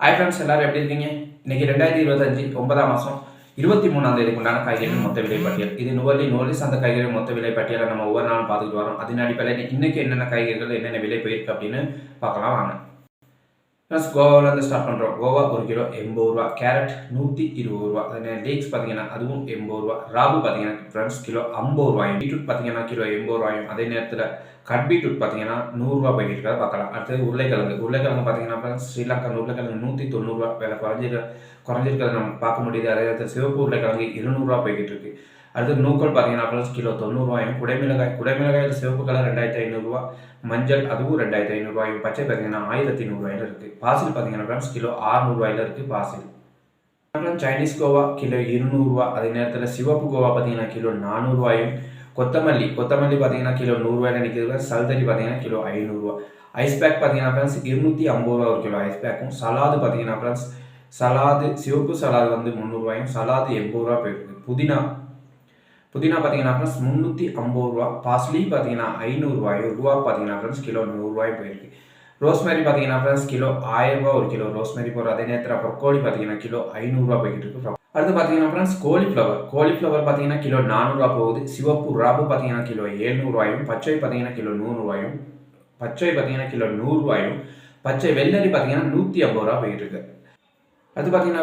Hi friends, எல்லாரும் எப்படி இருக்கீங்க? இன்னைக்கு 2025 9ஆம் மாதம் 23ஆம் தேதிக்கு உண்டான காய்கறிகள் மொத்த விலை பட்டியல். இது நுவலி சார்ந்த காய்கறிகள் மொத்த விலை பட்டியலை நம்ம ஒவ்வொரு நாளும் பார்த்துட்டு வரோம். அதன் அடிப்படையில் இன்னைக்கு என்னென்ன காய்கறிகள் என்னென்ன விலை போயிருக்கு அப்படின்னு பார்க்கலாம் வாங்க. ப்ளஸ் கோவாவிலேருந்து ஸ்டார்ட் பண்ணுறோம். கோவா 1 கிலோ 80 ரூபா, கேரட் 120 ரூபா, டேட்ஸ் பார்த்தீங்கன்னா அதுவும் 80 ரூபா, ராகு பார்த்தீங்கன்னா ஃப்ரெண்ட்ஸ் கிலோ 50 ரூபாயும், பீட்ரூட் பார்த்தீங்கன்னா கிலோ 80 ரூபாயும், அதே நேரத்தில் கட் பீட்ரூட் பார்த்தீங்கன்னா 100 ரூபா போயிட்டு இருக்கிறத பார்க்கலாம். அடுத்தது உருளைக்கிழங்கு பார்த்தீங்கன்னா ஃப்ரெண்ட்ஸ் ஸ்ரீலங்கா உருளைக்கிழங்கு 190 ரூபா விலை குறைஞ்சிருக்கிறத நம்ம பார்க்க முடியுது. அதே நேரத்தில் சிவப்பு உருளைக்கிழங்கு 200 ரூபா போய்கிட்டு இருக்கு. அடுத்து நூக்கல் பார்த்தீங்கன்னா ஃப்ரெண்ட்ஸ் கிலோ 90 ரூபாயும், குடைமிளகாயில் சிவப்பு கலர் 2500 ரூபா, மஞ்சள் அதுவும் 2500 ரூபாயும், பச்சை பார்த்தீங்கன்னா 1100 ரூபாயில இருக்குது. பாசில் பார்த்தீங்கன்னா ஃப்ரெண்ட்ஸ் கிலோ 600 ரூபாயில இருக்குது பாசில். சைனீஸ் கோவா கிலோ 200 ரூபா, அதே நேரத்தில் சிவப்பு கோவா பார்த்தீங்கன்னா கிலோ 400 ரூபாயும், கொத்தமல்லி பார்த்தீங்கன்னா கிலோ 100 ரூபாயில நிற்கிறது. சல்தரி பார்த்தீங்கன்னா கிலோ 500 ரூபா. ஐஸ் பேக் பார்த்தீங்கன்னா ஃப்ரெண்ட்ஸ் 250 ரூபா ஒரு கிலோ ஐஸ் பேக்கும். சலாது பார்த்தீங்கன்னா ஃப்ரெண்ட்ஸ் சிவப்பு சலாது வந்து 300 ரூபாயும், சலாது 80 ரூபா போயிருக்கு. புதினா பார்த்தீங்கன்னா ஃப்ரெண்ட்ஸ் 350 ரூபா, பாஸ்லி பார்த்தீங்கன்னா 500 ரூபாயும், ரூபா பார்த்தீங்கன்னா ஃப்ரெண்ட்ஸ் கிலோ 100 ரூபாயும் போயிருக்கு. ரோஸ்மேரி பார்த்தீங்கன்னா ஃப்ரெண்ட்ஸ் கிலோ 1000 ரூபா ஒரு கிலோ ரோஸ்மேரி போகிற. அதே நேரத்தில் ப்ரொக்கோலி பார்த்தீங்கன்னா கிலோ 500 ரூபா போய்கிட்டு இருக்கு. அடுத்து பார்த்தீங்கன்னா ஃப்ரெண்ட்ஸ் கோலிஃப்ளவர் பார்த்தீங்கன்னா கிலோ 400 ரூபா போகுது. சிவப்பு ராபு பார்த்தீங்கன்னா கிலோ 700 ரூபாயும், பச்சை பார்த்தீங்கன்னா கிலோ 100 ரூபாயும், பச்சை வெள்ளரி பார்த்தீங்கன்னா 150 ரூபா போயிட்டு இருக்கு. அது பார்த்தீங்கன்னா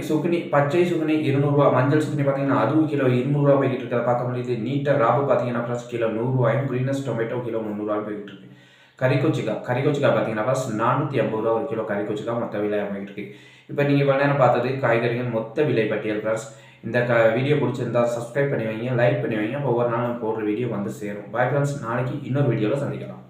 சுக்குனி பச்சை சுக்குனி 200 ரூபா, மஞ்சள் சுக்குனி பார்த்தீங்கன்னா அதுவும் கிலோ 200 ரூபா போய்கிட்டு இருக்கிறத பார்க்க முடியுது. நீட்டர் ராபு பார்த்தீங்கன்னா ஃப்ரெண்ட்ஸ் கிலோ 100 ரூபாயும், கிரீனஸ் டொமேட்டோ கிலோ 300 ரூபாய் போய்கிட்டு இருக்கு. கறிக்கொச்சிக்கா பார்த்தீங்கன்னா ஃபர்ஸ்ட் 450 ரூபா ஒரு கிலோ கறிக்கொச்சிக்கா மொத்த விலை போயிட்டு இருக்கு. இப்போ நீங்கள் இவ்வளோ நேரம் பார்த்தது காய்கறிகள் மொத்த விலை பட்டியல் ஃப்ரெண்ட்ஸ். இந்த வீடியோ பிடிச்சிருந்தா சப்ஸ்கிரைப் பண்ணி வைங்க, லைக் பண்ணி வைங்க. ஒவ்வொரு நாளும் போடுற வீடியோ வந்து சேரும். பாய் ஃப்ரெண்ட்ஸ், நாளைக்கு இன்னொரு வீடியோவில் சந்திக்கலாம்.